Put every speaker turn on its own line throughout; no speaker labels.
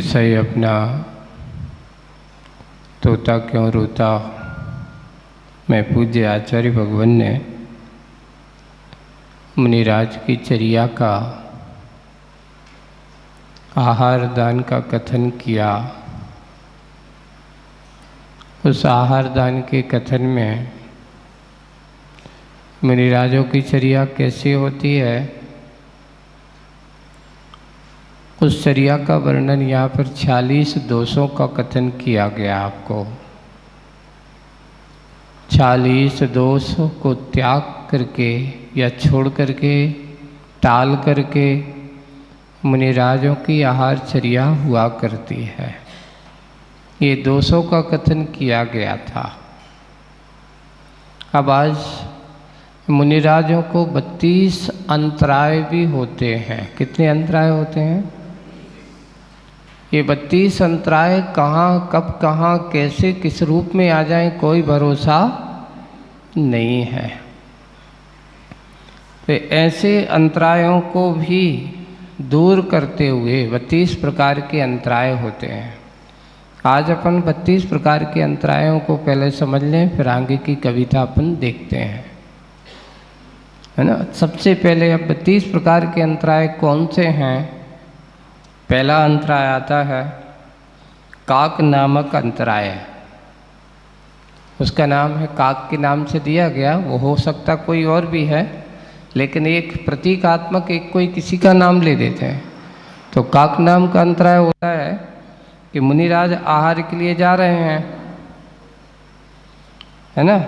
विषय अपना तोता क्यों रोता में पूज्य आचार्य भगवान ने मुनिराज की चर्या का आहार दान का कथन किया। उस आहार दान के कथन में मुनिराजों की चर्या कैसी होती है, उस चर्या का वर्णन यहाँ पर 46 दोषों का कथन किया गया। आपको 46 दोष को त्याग करके या छोड़ करके टाल करके मुनिराजों की आहार चर्या हुआ करती है। ये दोषों का कथन किया गया था। अब आज मुनिराजों को 32 अंतराय भी होते हैं। कितने अंतराय होते हैं? ये 32 अंतराय कहाँ कब कहाँ कैसे किस रूप में आ जाएं कोई भरोसा नहीं है। तो ऐसे अंतरायों को भी दूर करते हुए 32 प्रकार के अंतराय होते हैं। आज अपन 32 प्रकार के अंतरायों को पहले समझ लें, फिर आगे की कविता अपन देखते हैं, है ना। सबसे पहले अब 32 प्रकार के अंतराय कौन से हैं? पहला अंतराय आता है काक नामक अंतराय। उसका नाम है, काक के नाम से दिया गया। वो हो सकता कोई और भी है, लेकिन एक प्रतीकात्मक एक कोई किसी का नाम ले देते हैं। तो काक नाम का अंतराय होता है कि मुनिराज आहार के लिए जा रहे हैं, है ना,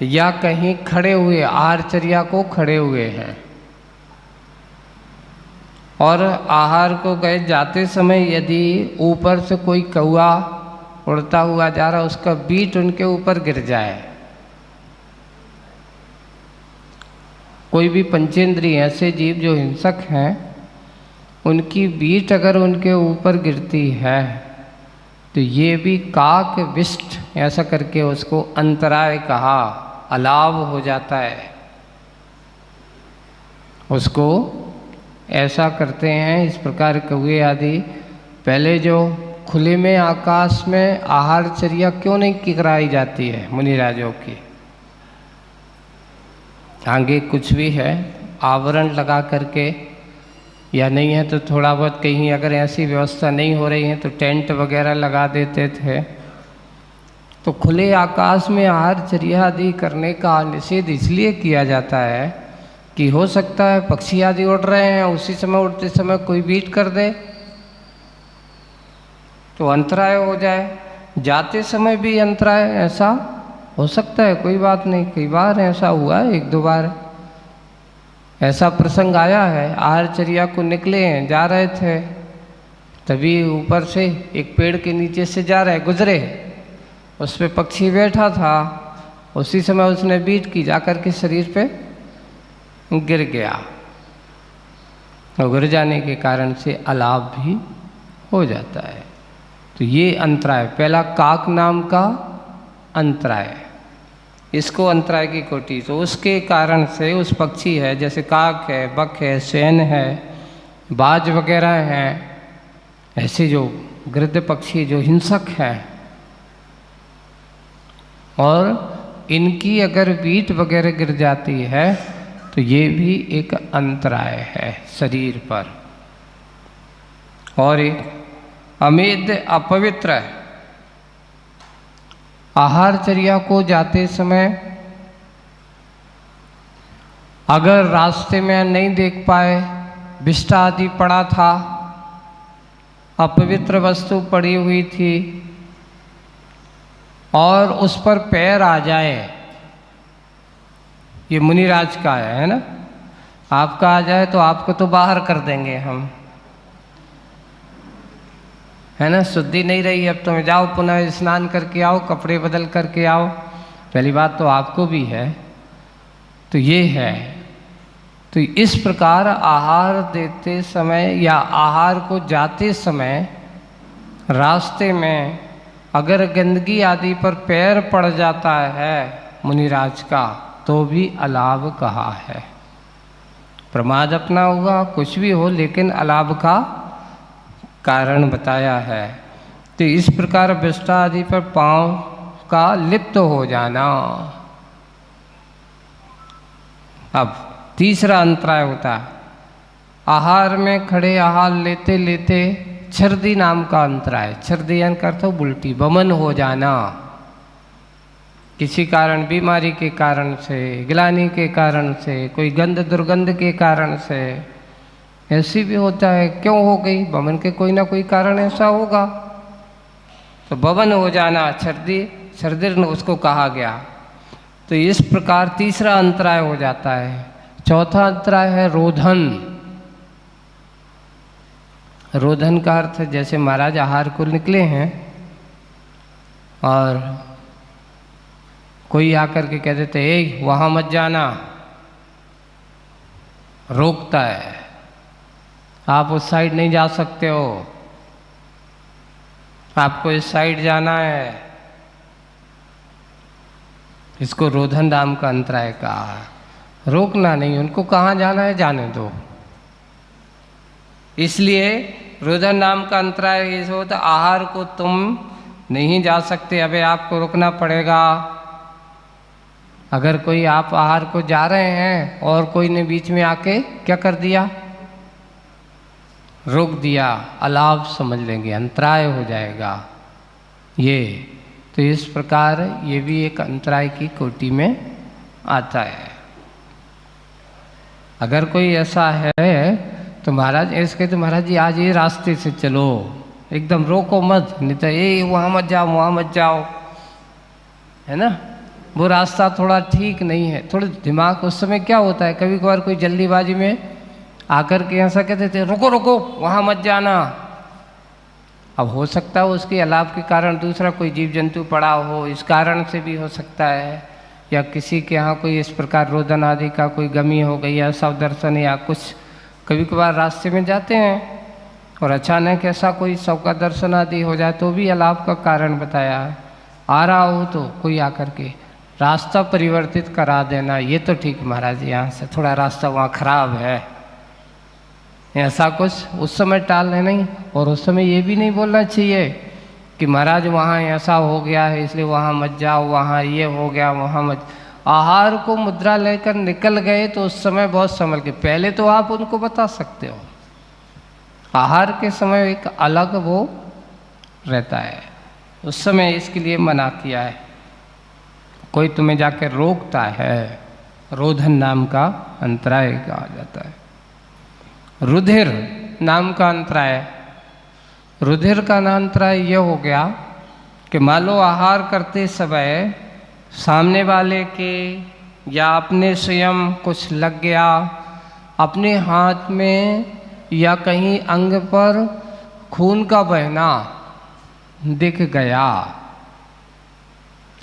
या कहीं खड़े हुए आहारचर्या को खड़े हुए हैं और आहार को गए जाते समय यदि ऊपर से कोई कौआ उड़ता हुआ जा रहा, उसका बीट उनके ऊपर गिर जाए। कोई भी पंचेंद्रिय ऐसे जीव जो हिंसक हैं, उनकी बीट अगर उनके ऊपर गिरती है तो ये भी काक विष्ट ऐसा करके उसको अंतराय कहा, अलाव हो जाता है। उसको ऐसा करते हैं। इस प्रकार कौए आदि पहले जो खुले में आकाश में आहारचर्या क्यों नहीं कराई जाती है मुनिराजों की? आगे कुछ भी है आवरण लगा करके, या नहीं है तो थोड़ा बहुत कहीं अगर ऐसी व्यवस्था नहीं हो रही है तो टेंट वगैरह लगा देते थे। तो खुले आकाश में आहारचर्या आदि करने का निषेध इसलिए किया जाता है कि हो सकता है पक्षी आदि उड़ रहे हैं, उसी समय उड़ते समय कोई बीट कर दे तो अंतराय हो जाए। जाते समय भी अंतराय ऐसा हो सकता है, कोई बात नहीं। कई बार ऐसा हुआ है, 1-2 बार ऐसा प्रसंग आया है। आहारचर्या को निकले हैं, जा रहे थे, तभी ऊपर से एक पेड़ के नीचे से जा रहे गुजरे, उस पे पक्षी बैठा था, उसी समय उसने बीट की, जाकर के शरीर पे गिर गया और गिर जाने के कारण से अलाभ भी हो जाता है। तो ये अंतराय, पहला काक नाम का अंतराय, इसको अंतराय की कोटि। तो उसके कारण से उस पक्षी है, जैसे काक है, बक है, सैन है, बाज वगैरह हैं, ऐसे जो गृध्र पक्षी जो हिंसक हैं, और इनकी अगर बीट वगैरह गिर जाती है तो ये भी एक अंतराय है शरीर पर। और एक अमेध अपवित्र है। आहारचर्या को जाते समय अगर रास्ते में नहीं देख पाए, बिष्टा आदि पड़ा था, अपवित्र वस्तु पड़ी हुई थी और उस पर पैर आ जाए, ये मुनिराज का है ना, आपका आ जाए तो आपको तो बाहर कर देंगे हम, है ना। शुद्धि नहीं रही, अब तुम जाओ पुनः स्नान करके आओ, कपड़े बदल करके आओ। पहली बात तो आपको भी है। तो ये है। तो इस प्रकार आहार देते समय या आहार को जाते समय रास्ते में अगर गंदगी आदि पर पैर पड़ जाता है मुनिराज का, तो भी अलाभ कहा है। प्रमाद अपना हुआ, कुछ भी हो, लेकिन अलाभ का कारण बताया है। तो इस प्रकार विष्ठा आदि पर पांव का लिप्त हो जाना। अब तीसरा अंतराय होता है, आहार में खड़े आहार लेते लेते छर्दी नाम का अंतराय। छर्दी यानी का अर्थ उल्टी, वमन हो जाना। किसी कारण, बीमारी के कारण से, ग्लानि के कारण से, कोई गंध दुर्गंध के कारण से, ऐसी भी होता है। क्यों हो गई? वमन के कोई ना कोई कारण ऐसा होगा। तो वमन हो जाना छर्दी, छर्दीर्न उसको कहा गया। तो इस प्रकार तीसरा अंतराय हो जाता है। चौथा अंतराय है रोधन। रोधन का अर्थ जैसे महाराज आहार को निकले हैं और कोई आकर के कह देते ए वहाँ मत जाना, रोकता है, आप उस साइड नहीं जा सकते हो, आपको इस साइड जाना है। इसको रोधन नाम का अंतराय कहा। रोकना नहीं, उनको कहाँ जाना है जाने दो। इसलिए रोधन नाम का अंतराय ये होता, आहार को तुम नहीं जा सकते, अबे आपको रुकना पड़ेगा। अगर कोई आप आहार को जा रहे हैं और कोई ने बीच में आके क्या कर दिया, रोक दिया, अलाव समझ लेंगे, अंतराय हो जाएगा ये। तो इस प्रकार ये भी एक अंतराय की कोटि में आता है। अगर कोई ऐसा है तो महाराज ऐसे कहते, महाराज जी आज ये रास्ते से चलो, एकदम रोको मत, नहीं तो ये वहाँ मत जाओ, वहाँ मत जाओ, है ना। वो रास्ता थोड़ा ठीक नहीं है। थोड़ा दिमाग उस समय क्या होता है, कभी कभार कोई जल्दीबाजी में आकर के ऐसा कहते थे रुको रुको वहाँ मत जाना। अब हो सकता है उसके अलाव के कारण दूसरा कोई जीव जंतु पड़ा हो, इस कारण से भी हो सकता है, या किसी के यहाँ कोई इस प्रकार रोदन आदि का कोई गमी हो गई या सब दर्शन या कुछ। कभी कभार रास्ते में जाते हैं और अचानक ऐसा कोई सब का दर्शन आदि हो जाए तो भी अलाव का कारण बताया है। आ रहा हो तो कोई आकर के रास्ता परिवर्तित करा देना, ये तो ठीक महाराज यहाँ से थोड़ा रास्ता वहाँ खराब है, ऐसा कुछ उस समय टालने नहीं। और उस समय ये भी नहीं बोलना चाहिए कि महाराज वहाँ ऐसा हो गया है इसलिए वहाँ मत जाओ, वहाँ ये हो गया वहाँ मत। आहार को मुद्रा लेकर निकल गए तो उस समय बहुत संभल के, पहले तो आप उनको बता सकते हो। आहार के समय एक अलग वो रहता है, उस समय इसके लिए मना किया है। कोई तुम्हें जाकर रोकता है, रोधन नाम का अंतराय कहा जाता है। रुधिर नाम का अंतराय, रुधिर का अंतराय यह हो गया कि मान लो आहार करते समय सामने वाले के या अपने स्वयं कुछ लग गया, अपने हाथ में या कहीं अंग पर खून का बहना दिख गया,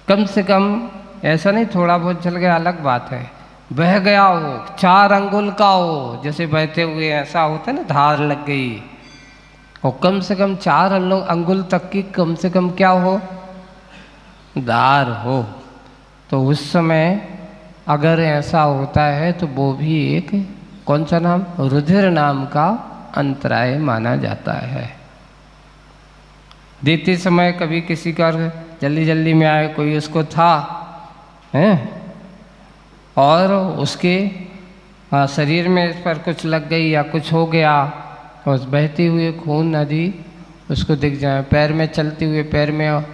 कम से कम ऐसा नहीं थोड़ा बहुत चल गया अलग बात है, बह गया हो, 4 अंगुल का हो, जैसे बहते हुए ऐसा होता है ना, धार लग गई, और कम से कम 4 अंगुल तक की कम से कम क्या हो, धार हो, तो उस समय अगर ऐसा होता है तो वो भी एक कौन सा नाम, रुधिर नाम का अंतराय माना जाता है। देते समय कभी किसी का जल्दी जल्दी में आए, कोई उसको था हैं और उसके शरीर में इस पर कुछ लग गई या कुछ हो गया, उस बहती हुए खून नदी उसको दिख जाए, पैर में चलते हुए पैर में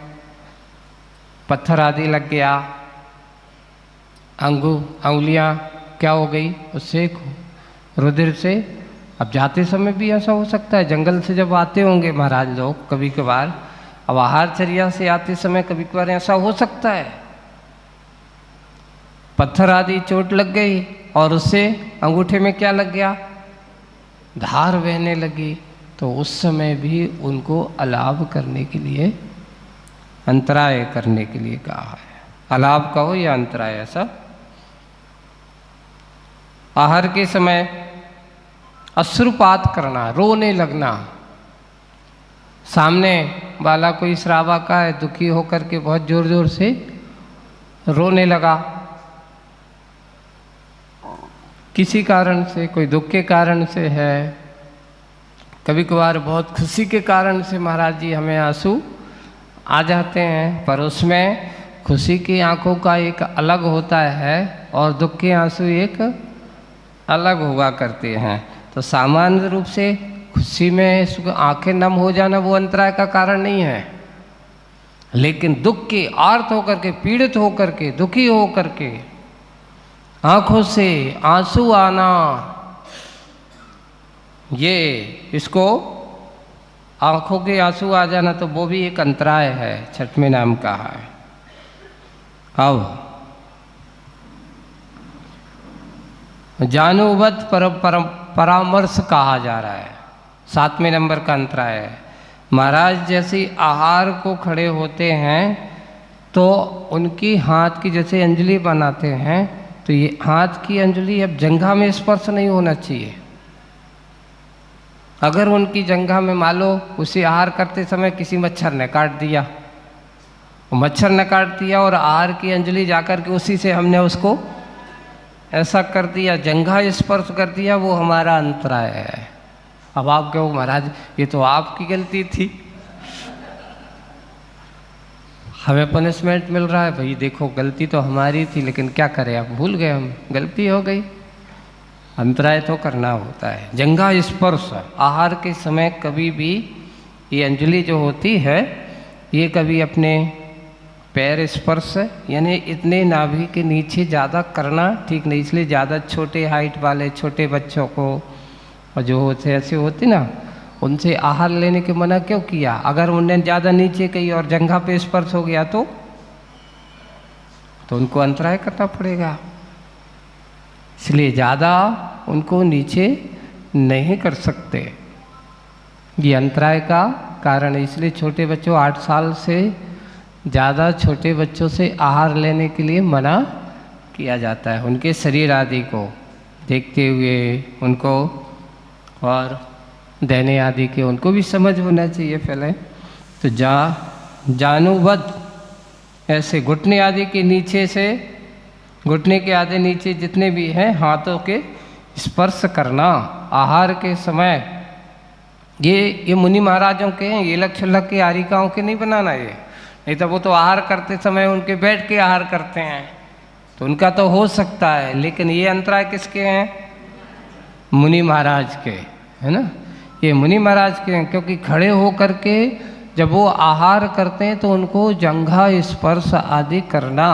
पत्थर आदि लग गया, अंगुलियाँ क्या हो गई उससे, रुधिर से। अब जाते समय भी ऐसा हो सकता है, जंगल से जब आते होंगे महाराज लोग कभी कभार, अब आहारचर्या से आते समय कभी कभार ऐसा हो सकता है, पत्थर आदि चोट लग गई और उससे अंगूठे में क्या लग गया, धार बहने लगी, तो उस समय भी उनको अलाव करने के लिए, अंतराय करने के लिए कहा है। अलाव कहो या अंतराय, ऐसा। आहार के समय अश्रुपात करना, रोने लगना, सामने वाला कोई श्रावा का है, दुखी होकर के बहुत जोर जोर से रोने लगा, किसी कारण से, कोई दुख के कारण से है, कभी कभार बहुत खुशी के कारण से महाराज जी हमें आंसू आ जाते हैं, पर उसमें खुशी की आंखों का एक अलग होता है और दुख के आंसू एक अलग हुआ करते हैं। तो सामान्य रूप से खुशी में आंखें नम हो जाना वो अंतराय का कारण नहीं है, लेकिन दुख के आर्त होकर के, पीड़ित होकर के, दुखी होकर के आंखों से आंसू आना, ये इसको आंखों के आंसू आ जाना, तो वो भी एक अंतराय है, छठवें नाम का है। अब जानुवत परामर्श कहा जा रहा है, 7वें नंबर का अंतराय है। महाराज जैसे आहार को खड़े होते हैं तो उनकी हाथ की जैसे अंजलि बनाते हैं, तो ये हाथ की अंजलि अब जंघा में स्पर्श नहीं होना चाहिए। अगर उनकी जंघा में मान लो उसे आहार करते समय किसी मच्छर ने काट दिया, मच्छर ने काट दिया और आहार की अंजलि जाकर के उसी से हमने उसको ऐसा कर दिया, जंघा स्पर्श कर दिया, वो हमारा अंतराय है। अब आप कहो महाराज ये तो आपकी गलती थी, हमें पनिशमेंट मिल रहा है। भाई देखो गलती तो हमारी थी, लेकिन क्या करें, अब भूल गए हम, गलती हो गई, अंतराय तो करना होता है। जंघा स्पर्श आहार के समय कभी भी ये अंजलि जो होती है ये कभी अपने पैर स्पर्श यानी इतने नाभि के नीचे ज़्यादा करना ठीक नहीं, इसलिए ज़्यादा छोटे हाइट वाले छोटे बच्चों को और जो होते ऐसे होते ना, उनसे आहार लेने के मना क्यों किया? अगर उन्हें ज़्यादा नीचे कही और जंघा पे स्पर्श हो गया तो उनको अंतराय करना पड़ेगा, इसलिए ज़्यादा उनको नीचे नहीं कर सकते, ये अंतराय का कारण है। इसलिए छोटे बच्चों 8 साल से ज़्यादा छोटे बच्चों से आहार लेने के लिए मना किया जाता है, उनके शरीर आदि को देखते हुए उनको, और देने आदि के उनको भी समझ होना चाहिए पहले। तो जानुवत ऐसे घुटने आदि के नीचे से, घुटने के आधे नीचे जितने भी हैं हाथों के स्पर्श करना आहार के समय, ये मुनि महाराजों के हैं, ये लक्षलक के आरिकाओं के नहीं बनाना ये, नहीं तो वो तो आहार करते समय उनके बैठ के आहार करते हैं तो उनका तो हो सकता है, लेकिन ये अंतराय किसके हैं? मुनि महाराज के, है ना, ये मुनि महाराज के हैं, क्योंकि खड़े हो करके जब वो आहार करते हैं तो उनको जंघा स्पर्श आदि करना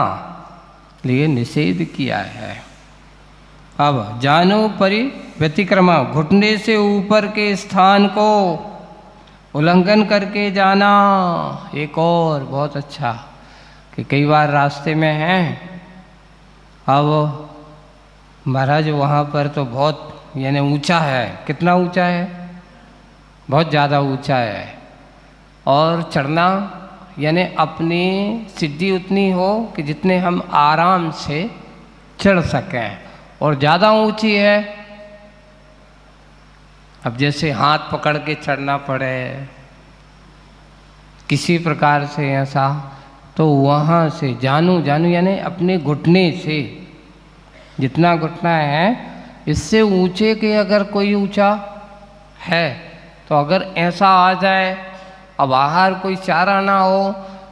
लिए निषेध किया है। अब जानो परि व्यतिक्रमा, घुटने से ऊपर के स्थान को उल्लंघन करके जाना। एक और बहुत अच्छा कि कई बार रास्ते में हैं, अब महाराज वहाँ पर तो बहुत यानी ऊंचा है, कितना ऊंचा है? बहुत ज़्यादा ऊंचा है, और चढ़ना यानी अपनी सिद्धि उतनी हो कि जितने हम आराम से चढ़ सकें, और ज़्यादा ऊंची है, अब जैसे हाथ पकड़ के चढ़ना पड़े किसी प्रकार से ऐसा, तो वहाँ से जानू यानी अपने घुटने से जितना घुटना है इससे ऊंचे के अगर कोई ऊंचा है तो अगर ऐसा आ जाए, अब आहार कोई चारा ना हो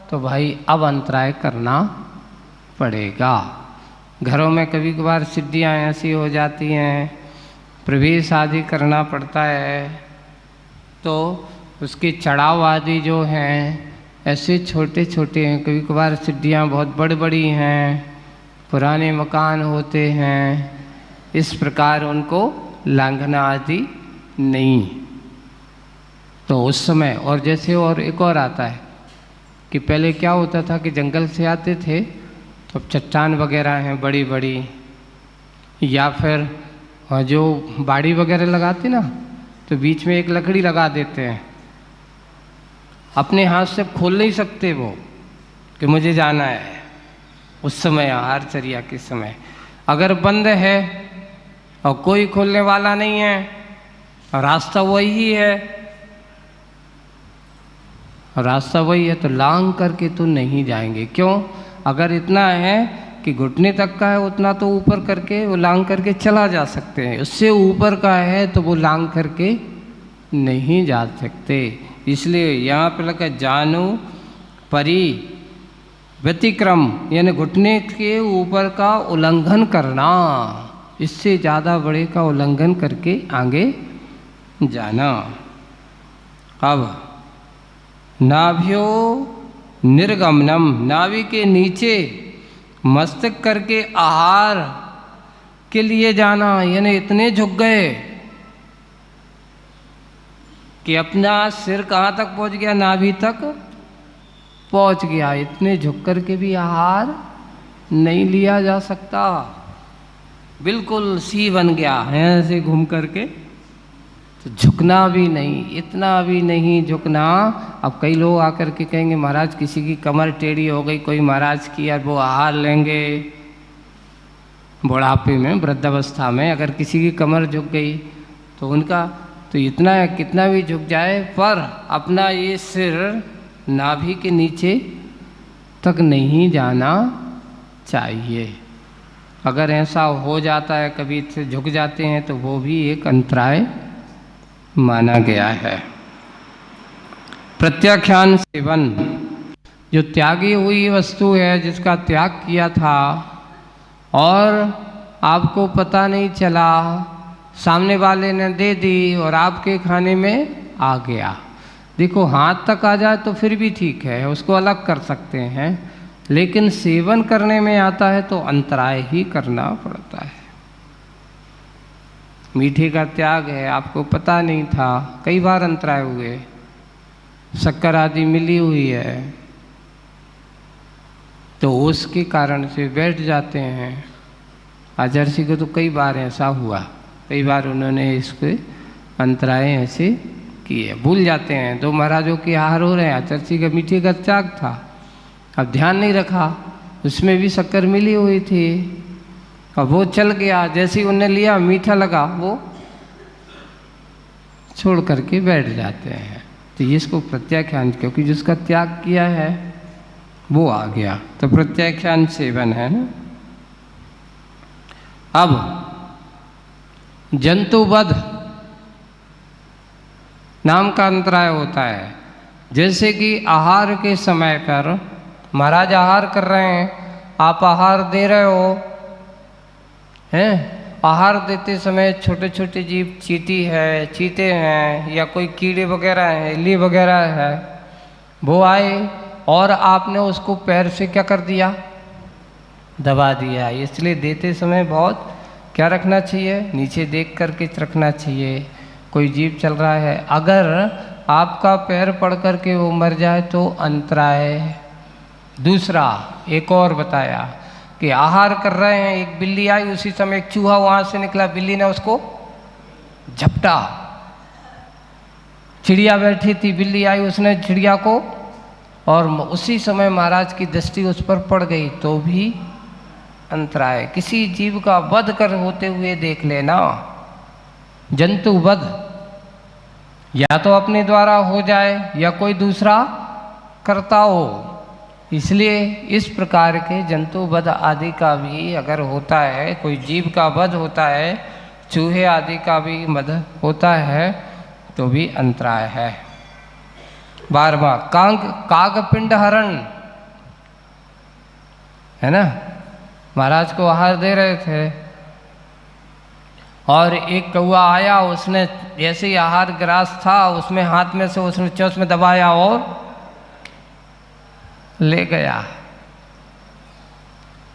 तो भाई अब अंतराय करना पड़ेगा। घरों में कभी कभार सिद्धियाँ ऐसी हो जाती हैं, प्रवेश आदि करना पड़ता है, तो उसके चढ़ाव आदि जो हैं ऐसे छोटे छोटे हैं, कभी कभार सिद्धियाँ बहुत बड़ी बड़ी हैं, पुराने मकान होते हैं, इस प्रकार उनको लांघना आदि नहीं। तो उस समय और जैसे और एक और आता है कि पहले क्या होता था कि जंगल से आते थे तो चट्टान वगैरह हैं बड़ी बड़ी, या फिर जो बाड़ी वगैरह लगाते ना तो बीच में एक लकड़ी लगा देते हैं, अपने हाथ से खोल नहीं सकते वो कि मुझे जाना है। उस समय आहार चर्या के समय अगर बंद है और कोई खोलने वाला नहीं है और रास्ता वही है, रास्ता वही है तो लांग करके तो नहीं जाएंगे। क्यों? अगर इतना है कि घुटने तक का है उतना तो ऊपर करके वो लांग करके चला जा सकते हैं, उससे ऊपर का है तो वो लांग करके नहीं जा सकते। इसलिए यहाँ पे लगा जानु परि व्यतिक्रम, यानी घुटने के ऊपर का उल्लंघन करना, इससे ज़्यादा बड़े का उल्लंघन करके आगे जाना। अब नाभ्यो निर्गमनम, नाभि के नीचे मस्तक करके आहार के लिए जाना, यानी इतने झुक गए कि अपना सिर कहाँ तक पहुँच गया, नाभि तक पहुँच गया। इतने झुक कर के भी आहार नहीं लिया जा सकता, बिल्कुल सी बन गया है ऐसे घूम करके, तो झुकना भी नहीं, इतना भी नहीं झुकना। अब कई लोग आकर के कहेंगे महाराज किसी की कमर टेढ़ी हो गई, कोई महाराज की यार वो आहार लेंगे बुढ़ापे में, वृद्धावस्था में अगर किसी की कमर झुक गई तो उनका तो इतना कितना भी झुक जाए, पर अपना ये सिर नाभि के नीचे तक नहीं जाना चाहिए। अगर ऐसा हो जाता है, कभी से झुक जाते हैं, तो वो भी एक अंतराय माना गया है। प्रत्याख्यान सेवन, जो त्यागी हुई वस्तु है, जिसका त्याग किया था और आपको पता नहीं चला, सामने वाले ने दे दी और आपके खाने में आ गया। देखो हाथ तक आ जाए तो फिर भी ठीक है, उसको अलग कर सकते हैं, लेकिन सेवन करने में आता है तो अंतराय ही करना पड़ता है। मीठे का त्याग है, आपको पता नहीं था, कई बार अंतराय हुए, शक्कर आदि मिली हुई है तो उसके कारण से बैठ जाते हैं। आचार्य को तो कई बार ऐसा हुआ, कई बार उन्होंने इसके अंतराय ऐसे किए, भूल जाते हैं। दो महाराजों के आहार हो रहे हैं, आचार्य का मीठे का त्याग था, अब ध्यान नहीं रखा, उसमें भी शक्कर मिली हुई थी, अब वो चल गया, जैसे ही उन्हें लिया मीठा लगा, वो छोड़ करके बैठ जाते हैं। तो ये इसको प्रत्याख्यान, क्योंकि जिसका त्याग किया है वो आ गया, तो प्रत्याख्यान सेवन है ना। अब जंतुवध नाम का अंतराय होता है। जैसे कि आहार के समय पर महाराज आहार कर रहे हैं, आप आहार दे रहे हो हैं, आहार देते समय छोटे छोटे जीव, चींटी है, चीते हैं, या कोई कीड़े वगैरह हैं, इल्ली वगैरह है, वो आए और आपने उसको पैर से क्या कर दिया, दबा दिया। इसलिए देते समय बहुत क्या रखना चाहिए, नीचे देख करके रखना चाहिए। कोई जीव चल रहा है, अगर आपका पैर पड़ कर के वो मर जाए तो अंतराय। दूसरा एक और बताया कि आहार कर रहे हैं, एक बिल्ली आई, उसी समय एक चूहा वहाँ से निकला, बिल्ली ने उसको झपटा। चिड़िया बैठी थी, बिल्ली आई, उसने चिड़िया को, और उसी समय महाराज की दृष्टि उस पर पड़ गई, तो भी अंतराय। किसी जीव का वध कर होते हुए देख लेना, जंतु वध या तो अपने द्वारा हो जाए या कोई दूसरा करता हो, इसलिए इस प्रकार के जंतु वध आदि का भी अगर होता है, कोई जीव का वध होता है, चूहे आदि का भी वध होता है, तो भी अंतराय है। 12वां कागपिंड हरण है ना, महाराज को आहार दे रहे थे और एक कौआ आया, उसने जैसे ही आहार ग्रास था, उसमें हाथ में से उसने चोंच में दबाया और ले गया।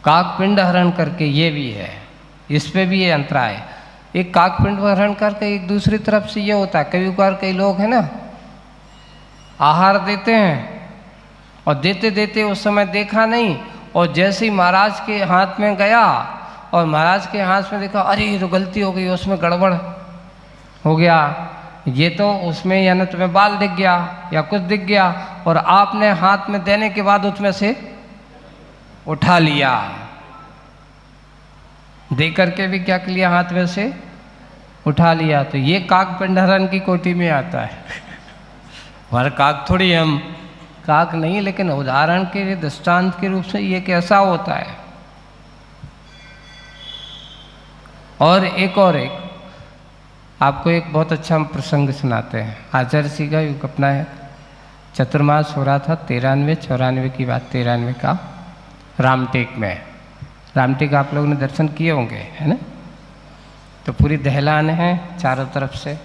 काकपिंड हरण करके ये भी है, इस पे भी ये अंतराय। एक काकपिंड हरण करके एक दूसरी तरफ से ये होता है, कभी कभार कई लोग हैं ना, आहार देते हैं और देते देते उस समय देखा नहीं, और जैसे ही महाराज के हाथ में गया और महाराज के हाथ में देखा, अरे ये तो गलती हो गई, उसमें गड़बड़ हो गया, ये तो उसमें या ना तुम्हें बाल दिख गया या कुछ दिख गया, और आपने हाथ में देने के बाद उसमें से उठा लिया, दे करके भी क्या किया, हाथ में से उठा लिया, तो ये काकपिंड हरण की कोटि में आता है। हर काक थोड़ी, हम काक नहीं, लेकिन उदाहरण के लिए दृष्टांत के रूप से ये कैसा होता है। और एक आपको एक बहुत अच्छा प्रसंग सुनाते हैं। आचर्षि का युग अपना है, चतुर्मास हो रहा था 93-94 की बात, 93 का, रामटेक में। रामटेक आप लोगों ने दर्शन किए होंगे, है ना? तो पूरी दहलान है चारों तरफ से।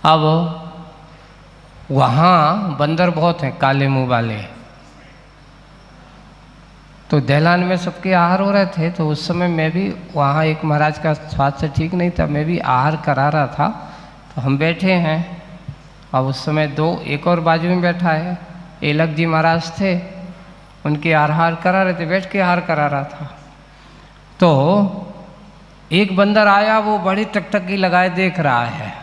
अब वहाँ बंदर बहुत हैं, काले मुंह वाले। तो दहलान में सबके आहार हो रहे थे। तो उस समय मैं भी वहाँ, एक महाराज का स्वास्थ्य ठीक नहीं था, मैं भी आहार करा रहा था। तो हम बैठे हैं, अब उस समय एक और बाजू में बैठा है, एलक जी महाराज थे, उनके आहार करा रहे थे, बैठ के आहार करा रहा था। तो एक बंदर आया, वो बड़ी टकटकी लगाए देख रहा है।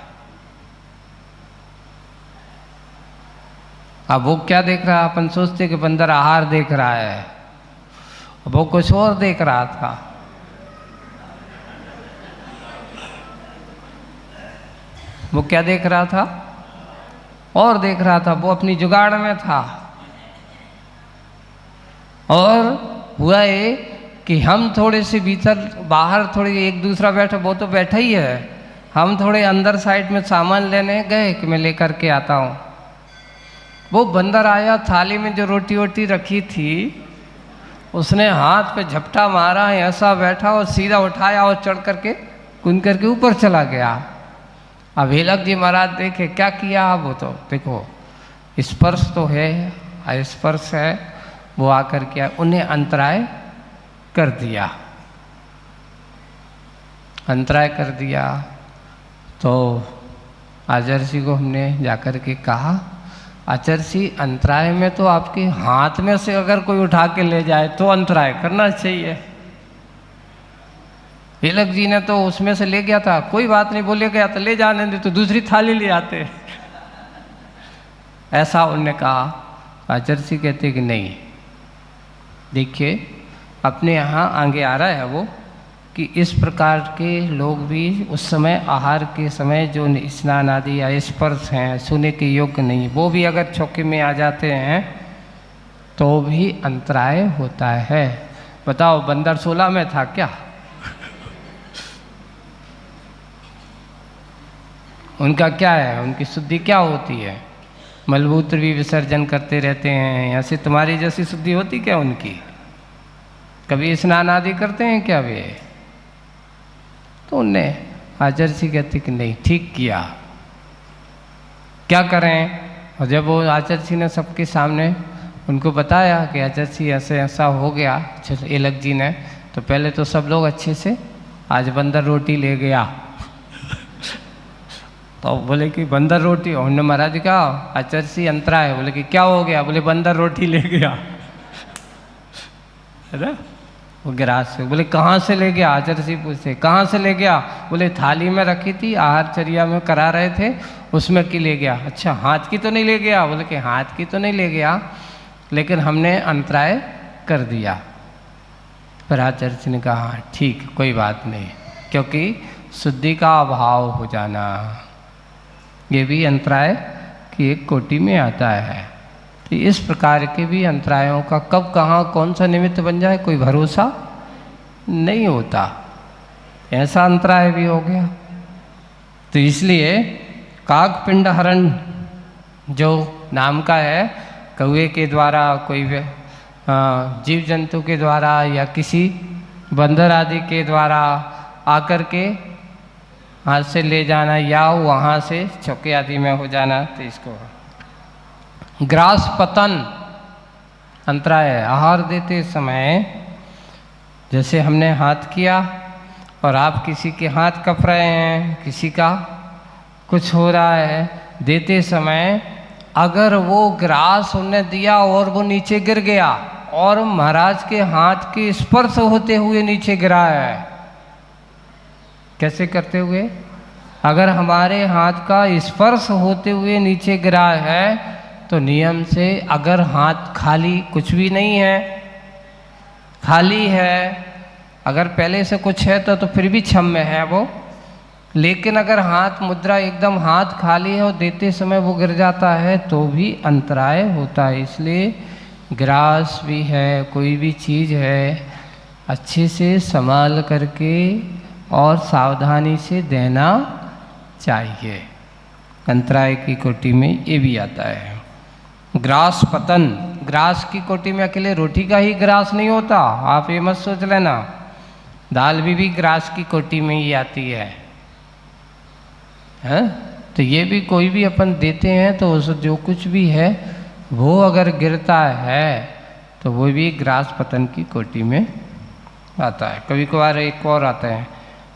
अब वो क्या देख रहा है? अपन सोचते कि बंदर आहार देख रहा है, वो कुछ और देख रहा था। वो क्या देख रहा था? और देख रहा था, वो अपनी जुगाड़ में था। और हुआ ये कि हम थोड़े से भीतर बाहर थोड़े एक दूसरा बैठा, वो तो बैठा ही है, हम थोड़े अंदर साइड में सामान लेने गए कि मैं लेकर के आता हूँ। वो बंदर आया, थाली में जो रोटी वोटी रखी थी उसने हाथ पे झपटा मारा, ऐसा बैठा और सीधा उठाया और चढ़ करके कूद करके ऊपर चला गया। अब हेलक जी महाराज देखे क्या किया। अब वो तो देखो स्पर्श तो है, स्पर्श है, वो आकर के उन्हें अंतराय कर दिया, अंतराय कर दिया। तो आचर्षि को हमने जाकर के कहा, आचर्षि अंतराय में तो आपके हाथ में से अगर कोई उठा के ले जाए तो अंतराय करना चाहिए। हेलक जी ने तो उसमें से ले गया था, कोई बात नहीं, बोले गया तो ले जाने दे, तो दूसरी थाली ले आते। ऐसा उन्होंने कहा। आचर्षि कहते कि नहीं, देखिए अपने यहाँ आगे आ रहा है वो कि इस प्रकार के लोग भी उस समय आहार के समय जो स्नान आदि या स्पर्श हैं सुने के योग्य नहीं, वो भी अगर चौके में आ जाते हैं तो भी अंतराय होता है। बताओ बंदर 16 में था क्या? उनका क्या है, उनकी शुद्धि क्या होती है? मलमूत्र भी विसर्जन करते रहते हैं, ऐसे तुम्हारी जैसी शुद्धि होती क्या उनकी? कभी स्नान आदि करते हैं क्या वे? तो उनने आचर्षि कहते कि नहीं, ठीक किया, क्या करें। और जब वो आचर्षि ने सबके सामने उनको बताया कि आचर्षि ऐसे ऐसा हो गया हेलक जी ने, तो पहले तो सब लोग अच्छे से, आज बंदर रोटी ले गया। तो बोले कि बंदर रोटी, उन्होंने महाराज कहा आचर्षि अंतराय है। बोले कि क्या हो गया? बोले बंदर रोटी ले गया। है ना? वो गिरास से बोले कहाँ से ले गया? आचर्षि पूछते कहाँ से ले गया? बोले थाली में रखी थी, आहार चर्या में करा रहे थे, उसमें की ले गया। अच्छा हाथ की तो नहीं ले गया? बोले कि हाथ की तो नहीं ले गया, लेकिन हमने अंतराय कर दिया। पर आचर्षि ने कहा हाँ ठीक, कोई बात नहीं, क्योंकि शुद्धि का अभाव हो जाना ये भी अंतराय की एक कोटि में आता है। तो इस प्रकार के भी अंतरायों का कब कहाँ कौन सा निमित्त बन जाए कोई भरोसा नहीं होता। ऐसा अंतराय भी हो गया। तो इसलिए काकपिंड हरण जो नाम का है, कौए के द्वारा, कोई जीव जंतु के द्वारा या किसी बंदर आदि के द्वारा आकर के हाथ से ले जाना या वहाँ से चौके आदि में हो जाना, तो इसको ग्रास पतन अंतराय है। आहार देते समय जैसे हमने हाथ किया और आप किसी के हाथ कप रहे हैं, किसी का कुछ हो रहा है, देते समय अगर वो ग्रास उन्हें दिया और वो नीचे गिर गया और महाराज के हाथ के स्पर्श होते हुए नीचे गिरा है, कैसे करते हुए? अगर हमारे हाथ का स्पर्श होते हुए नीचे गिरा है तो नियम से, अगर हाथ खाली कुछ भी नहीं है, खाली है, अगर पहले से कुछ है तो फिर भी क्षम्य है वो, लेकिन अगर हाथ मुद्रा एकदम हाथ खाली है और देते समय वो गिर जाता है तो भी अंतराय होता है। इसलिए ग्रास भी है, कोई भी चीज़ है, अच्छे से संभाल करके और सावधानी से देना चाहिए। अंतराय की कोटि में ये भी आता है। ग्रास पतन, ग्रास की कोटि में अकेले रोटी का ही ग्रास नहीं होता, आप ये मत सोच लेना, दाल भी ग्रास की कोटि में ही आती है। तो ये भी कोई भी अपन देते हैं तो उस जो कुछ भी है वो अगर गिरता है तो वो भी ग्रास पतन की कोटि में आता है। कभी कभार एक और आता है,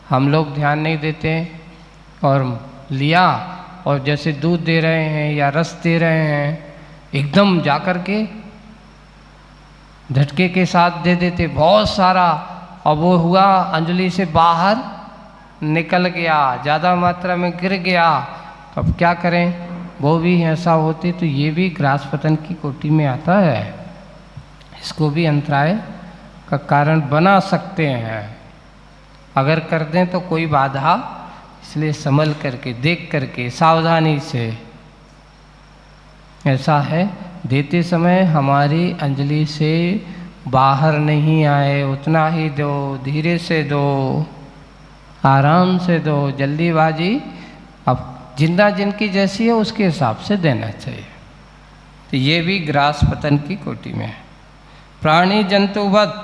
हम लोग ध्यान नहीं देते और लिया और जैसे दूध दे रहे हैं या रस दे रहे हैं एकदम जाकर के झटके के साथ दे देते बहुत सारा, और वो हुआ अंजलि से बाहर निकल गया, ज़्यादा मात्रा में गिर गया, तो अब क्या करें? वो भी ऐसा होते तो ये भी ग्रास पतन की कोटि में आता है। इसको भी अंतराय का कारण बना सकते हैं। अगर कर दें तो कोई बाधा, इसलिए संभल करके देख करके सावधानी से। ऐसा है देते समय हमारी अंजलि से बाहर नहीं आए, उतना ही दो, धीरे से दो, आराम से दो, जल्दीबाजी अब जिंदा जिनकी जैसी है उसके हिसाब से देना चाहिए। तो ये भी ग्रास पतन की कोटि में है। प्राणी जंतुवत,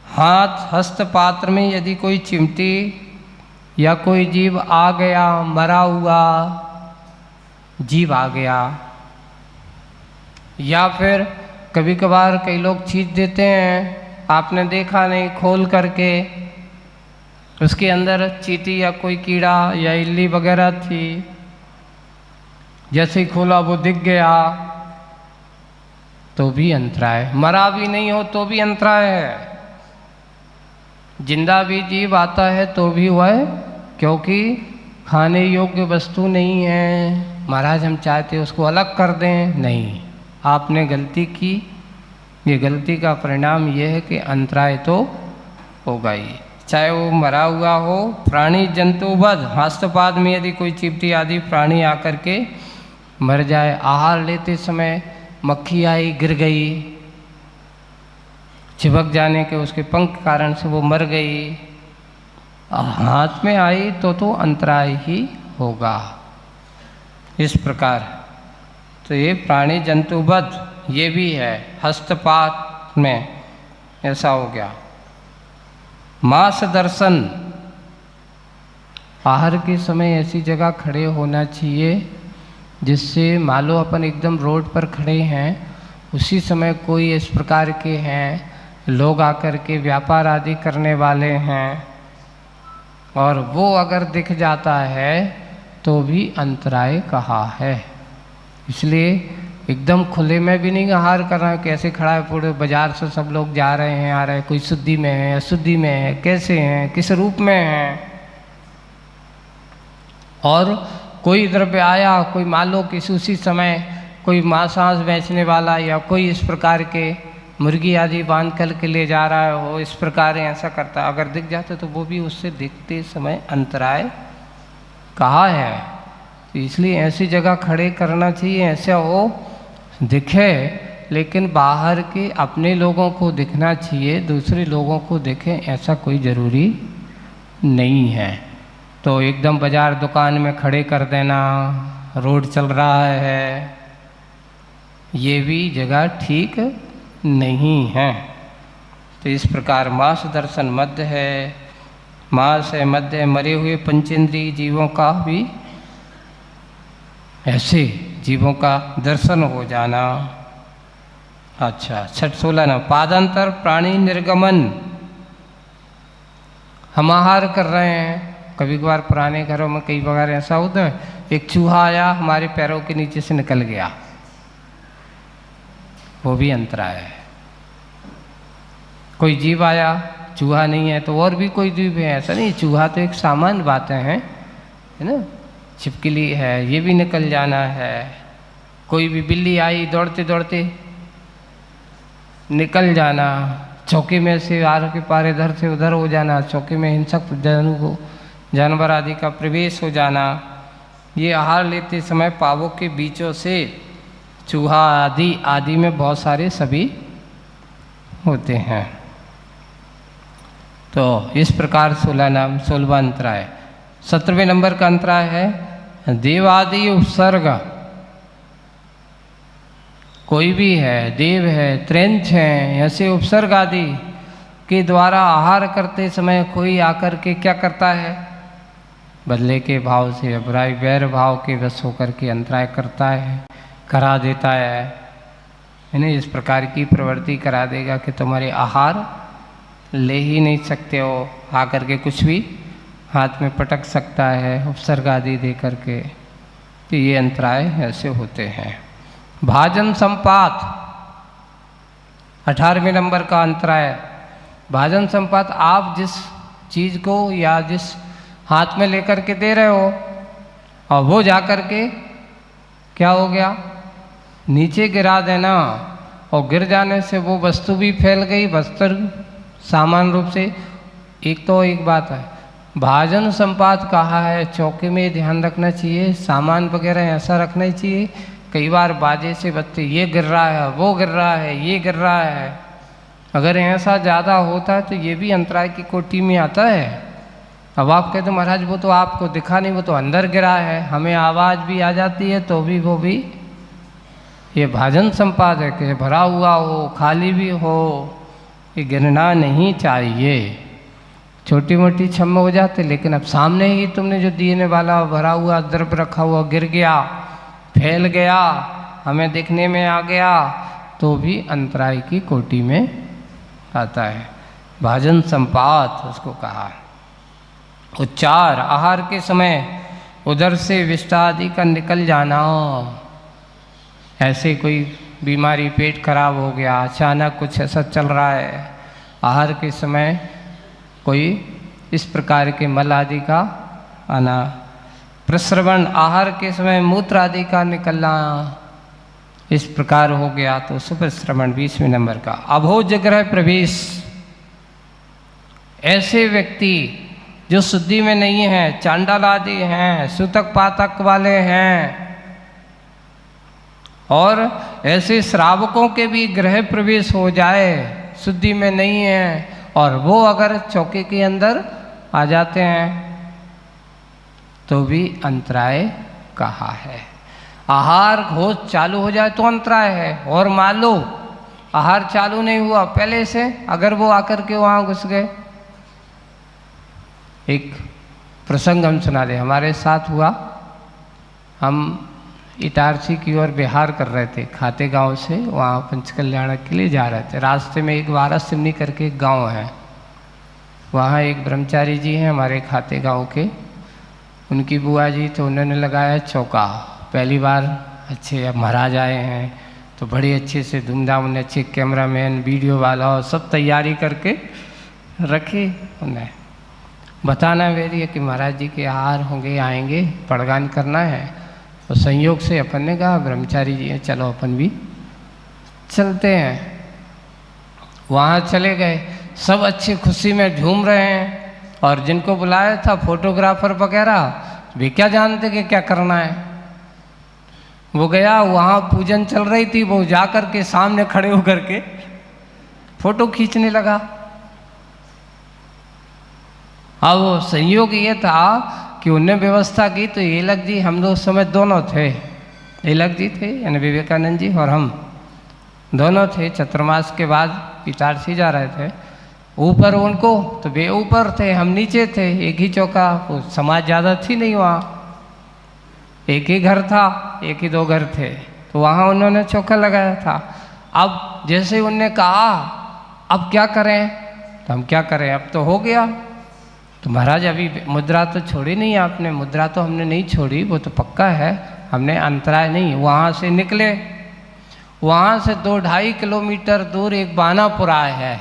हाथ हस्त पात्र में यदि कोई चिमटी या कोई जीव आ गया, मरा हुआ जीव आ गया, या फिर कभी कभार कई लोग चीज देते हैं, आपने देखा नहीं, खोल करके उसके अंदर चींटी या कोई कीड़ा या इल्ली वगैरह थी, जैसे ही खोला वो दिख गया, तो भी अंतराय। मरा भी नहीं हो तो भी अंतराय है। जिंदा भी जीव आता है तो भी हुआ है, क्योंकि खाने योग्य वस्तु नहीं है। महाराज हम चाहते उसको अलग कर दें, नहीं, आपने गलती की, ये गलती का परिणाम ये है कि अंतराय तो होगा ही, चाहे वो मरा हुआ हो। प्राणी जंतुवध, हस्तपाद में यदि कोई चींटी आदि प्राणी आकर के मर जाए, आहार लेते समय मक्खी आई गिर गई, चिपक जाने के उसके पंख कारण से वो मर गई, हाथ में आई तो अंतराय ही होगा। इस प्रकार तो ये प्राणी जंतुवध ये भी है, हस्तपात में ऐसा हो गया। मांस दर्शन, आहार के समय ऐसी जगह खड़े होना चाहिए जिससे मान लो अपन एकदम रोड पर खड़े हैं, उसी समय कोई इस प्रकार के हैं लोग आकर के व्यापार आदि करने वाले हैं, और वो अगर दिख जाता है तो भी अंतराय कहा है। इसलिए एकदम खुले में भी नहीं आहार कर रहा है, कैसे खड़ा है, पूरे बाजार से सब लोग जा रहे हैं आ रहे हैं, कोई शुद्धि में है अशुद्धि में है, कैसे हैं, किस रूप में है, और कोई इधर पे आया, कोई मान लो किसी उसी समय कोई मांस बेचने वाला या कोई इस प्रकार के मुर्गी आदि बांध कर के ले जा रहा है, हो इस प्रकार ऐसा करता, अगर दिख जाता तो वो भी उससे दिखते समय अंतराय कहा है। तो इसलिए ऐसी जगह खड़े करना चाहिए, ऐसा हो दिखे, लेकिन बाहर के अपने लोगों को दिखना चाहिए, दूसरे लोगों को देखें ऐसा कोई ज़रूरी नहीं है। तो एकदम बाजार दुकान में खड़े कर देना, रोड चल रहा है, ये भी जगह ठीक नहीं है। तो इस प्रकार मांस दर्शन मध्य है, मांस है मध्य, मरे हुए पंचेंद्रिय जीवों का भी ऐसे जीवों का दर्शन हो जाना। अच्छा, 16 ना, पादांतर प्राणी निर्गमन, हम आहार कर रहे हैं, कभी कभार पुराने घरों में कई बार ऐसा होता है, एक चूहा आया हमारे पैरों के नीचे से निकल गया, वो भी अंतराय है। कोई जीव आया, चूहा नहीं है तो और भी कोई जीव है, ऐसा नहीं, चूहा तो एक सामान्य बातें हैं, है ना, छिपकली है, ये भी निकल जाना है। कोई भी बिल्ली आई दौड़ते दौड़ते निकल जाना, चौके में से आर के पार इधर से उधर हो जाना, चौके में हिंसक जानवर आदि का प्रवेश हो जाना, ये आहार लेते समय पावों के बीचों से चूहा आदि में बहुत सारे सभी होते हैं। तो तो इस प्रकार 16वां अंतराय। 17वें नंबर का अंतराय है देवादि उपसर्ग। कोई भी है, देव है, त्रेंच है, ऐसे उपसर्ग आदि के द्वारा आहार करते समय कोई आकर के क्या करता है, बदले के भाव से अभिप्राय वैर भाव के वश होकर के अंतराय करता है, करा देता है। यानी इस प्रकार की प्रवृत्ति करा देगा कि तुम्हारे आहार ले ही नहीं सकते हो, आकर के कुछ भी हाथ में पटक सकता है उपसर्ग आदि दे करके। तो ये अंतराय ऐसे होते हैं। भाजन संपात 18वें नंबर का अंतराय। भाजन संपात, आप जिस चीज़ को या जिस हाथ में लेकर के दे रहे हो और वो जा कर के क्या हो गया, नीचे गिरा देना, और गिर जाने से वो वस्तु भी फैल गई, वस्त्र सामान्य रूप से। एक तो एक बात है, भाजन संपात कहा है, चौके में ध्यान रखना चाहिए, सामान वगैरह ऐसा रखना ही चाहिए। कई बार बाजे से बच्चे ये गिर रहा है, वो गिर रहा है, ये गिर रहा है, अगर ऐसा ज़्यादा होता है तो ये भी अंतराय की कोटि में आता है। अब आप कहते महाराज वो तो आपको दिखा नहीं, वो तो अंदर गिरा है, हमें आवाज़ भी आ जाती है तो भी वो भी ये भाजन संपात है कि भरा हुआ हो, खाली भी हो, ये गिरना नहीं चाहिए। छोटी मोटी छम्म हो जाते, लेकिन अब सामने ही तुमने जो देने वाला भरा हुआ द्रव्य रखा हुआ गिर गया, फैल गया, हमें दिखने में आ गया, तो भी अंतराय की कोटि में आता है। भाजन संपात उसको कहा। उच्चार, आहार के समय उधर से विष्ठा आदि का निकल जाना। ऐसे कोई बीमारी, पेट खराब हो गया, अचानक कुछ ऐसा चल रहा है, आहार के समय कोई इस प्रकार के मल आदि का आना। प्रस्रवण, आहार के समय मूत्र आदि का निकलना, इस प्रकार हो गया तो सुप्रस्रवण 20वें नंबर का। अभोज ग्रह प्रवेश, ऐसे व्यक्ति जो शुद्धि में नहीं है, चांडाल आदि हैं, सूतक पातक वाले हैं, और ऐसे श्रावकों के भी गृह प्रवेश हो जाए, शुद्धि में नहीं है, और वो अगर चौके के अंदर आ जाते हैं तो भी अंतराय कहा है। आहार घोष चालू हो जाए तो अंतराय है, और मान लो आहार चालू नहीं हुआ पहले से, अगर वो आकर के वहाँ घुस गए। एक प्रसंग हम सुना दे, हमारे साथ हुआ, हम इटारसी की ओर बिहार कर रहे थे, खाते गांव से वहाँ पंचकल्याण के लिए जा रहे थे। रास्ते में एक वारा सिमनी करके एक गांव है, वहाँ एक ब्रह्मचारी जी हैं हमारे खाते गांव के, उनकी बुआ जी, तो उन्होंने लगाया चौका। पहली बार अच्छे अब महाराज आए हैं तो बड़े अच्छे से धूमधाम, उन्हें अच्छे कैमरामैन, वीडियो वाला और सब तैयारी करके रखे। उन्हें बताना वेरी है कि महाराज जी के आहार होंगे, आएंगे, पड़गान करना है। तो संयोग से अपन ने कहा ब्रह्मचारी जी हैं, चलो अपन भी चलते हैं। वहाँ चले गए, सब अच्छी खुशी में झूम रहे हैं, और जिनको बुलाया था फोटोग्राफर वगैरह भी क्या जानते कि क्या करना है। वो गया, वहाँ पूजन चल रही थी, वो जा कर के सामने खड़े होकर के फोटो खींचने लगा। अब संयोग ये था कि उनने व्यवस्था की, तो एलक जी, हम लोग उस समय दोनों थे, एलक जी थे यानी विवेकानंद जी और हम दोनों थे। चतुर्मास के बाद इटारसी जा रहे थे, ऊपर उनको तो वे ऊपर थे, हम नीचे थे, एक ही चौका, वो समाज ज़्यादा थी नहीं वहाँ, एक ही घर था, एक ही दो घर थे, तो वहाँ उन्होंने चौका लगाया था। अब जैसे उनने कहा अब क्या करें, तो हम क्या करें, अब तो हो गया। तो महाराज अभी मुद्रा तो छोड़ी नहीं आपने, मुद्रा तो हमने नहीं छोड़ी, वो तो पक्का है, हमने अंतराय नहीं। वहाँ से निकले, वहाँ से 2-2.5 किलोमीटर दूर एक बानापुरा है,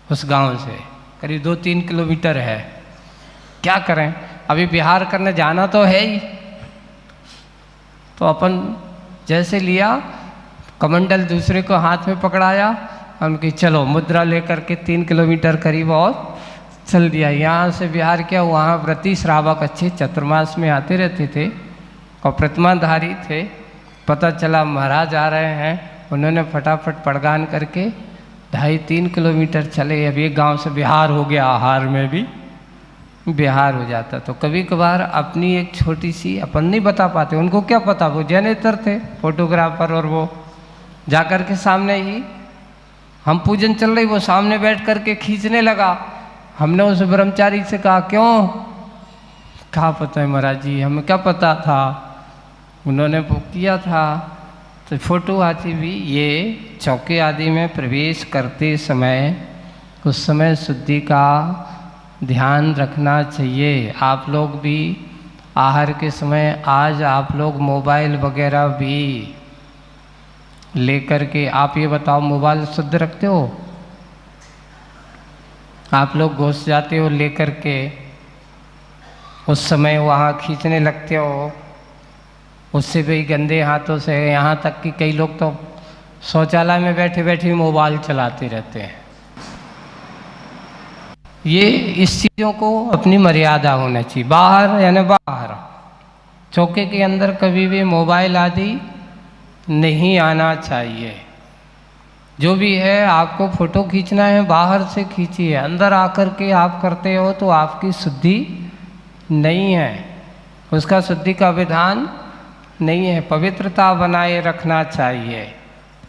उस गांव से करीब 2-3 किलोमीटर है। क्या करें, अभी बिहार करने जाना तो है ही, तो अपन जैसे लिया कमंडल, दूसरे को हाथ में पकड़ाया, हम कि चलो मुद्रा लेकर के 3 किलोमीटर करीब और चल दिया। यहाँ से बिहार क्या, वहाँ व्रती श्रावक अच्छे चतुर्मास में आते रहते थे और प्रतिमाधारी थे। पता चला महाराज आ रहे हैं, उन्होंने फटाफट पड़गान करके 2.5-3 किलोमीटर चले, अब एक गांव से बिहार हो गया, आहार में भी बिहार हो जाता। तो कभी कभार अपनी एक छोटी सी, अपन नहीं बता पाते, उनको क्या पता, वो जनरेटर थे फोटोग्राफर, और वो जाकर के सामने ही, हम पूजन चल रही, वो सामने बैठ करके खींचने लगा। हमने उस ब्रह्मचारी से कहा क्यों, कहा पता है महाराज जी, हमें क्या पता था, उन्होंने वो किया था। तो फोटो आती भी, ये चौके आदि में प्रवेश करते समय उस समय शुद्धि का ध्यान रखना चाहिए। आप लोग भी आहार के समय, आज आप लोग मोबाइल वगैरह भी लेकर के, आप ये बताओ मोबाइल शुद्ध रखते हो? आप लोग घुस जाते हो लेकर के, उस समय वहाँ खींचने लगते हो, उससे भी गंदे हाथों से, यहाँ तक कि कई लोग तो शौचालय में बैठे बैठे मोबाइल चलाते रहते हैं। ये इस चीज़ों को अपनी मर्यादा होना चाहिए। बाहर यानी बाहर, चौके के अंदर कभी भी मोबाइल आदि नहीं आना चाहिए। जो भी है, आपको फोटो खींचना है बाहर से खींचिए, अंदर आकर के आप करते हो तो आपकी शुद्धि नहीं है, उसका शुद्धि का विधान नहीं है। पवित्रता बनाए रखना चाहिए।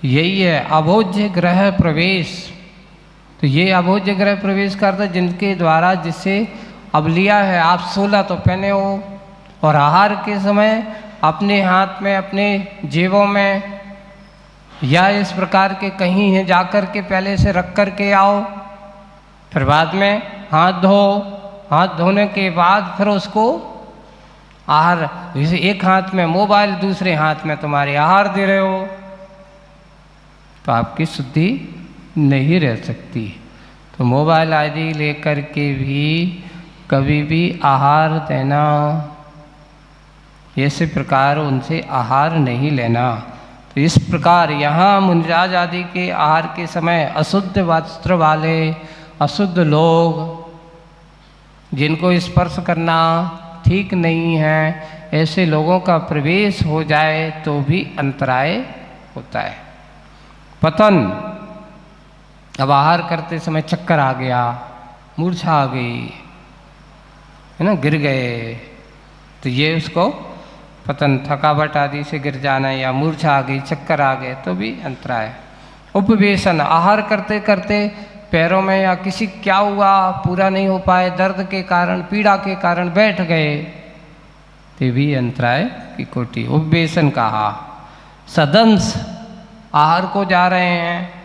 यही है अभोज्य ग्रह प्रवेश। तो ये अभोज्य ग्रह प्रवेश करता जिनके द्वारा, जिससे अब लिया है आप 16 तो पहने हो, और आहार के समय अपने हाथ में, अपने जेबों में, या इस प्रकार के कहीं है जाकर के पहले से रख कर के आओ, फिर बाद में हाथ धो, हाथ धोने के बाद फिर उसको आहार, जैसे एक हाथ में मोबाइल, दूसरे हाथ में तुम्हारे आहार दे रहे हो, तो आपकी शुद्धि नहीं रह सकती। तो मोबाइल आदि लेकर के भी कभी भी आहार देना, ऐसे प्रकार उनसे आहार नहीं लेना। तो इस प्रकार यहाँ मुनिराज आदि के आहार के समय अशुद्ध वस्त्र वाले, अशुद्ध लोग, जिनको स्पर्श करना ठीक नहीं है, ऐसे लोगों का प्रवेश हो जाए तो भी अंतराय होता है। पतन, अब आहार करते समय चक्कर आ गया, मूर्छा आ गई, है ना, गिर गए, तो ये उसको पतन, थकावट आदि से गिर जाना, या मूर्छा आ गई, चक्कर आ गए, तो भी अंतराय। उपवेशन, आहार करते करते पैरों में या किसी क्या हुआ, पूरा नहीं हो पाए, दर्द के कारण, पीड़ा के कारण बैठ गए, तो भी अंतराय की कोटि। उपवेशन कहा। सदंश, आहार को जा रहे हैं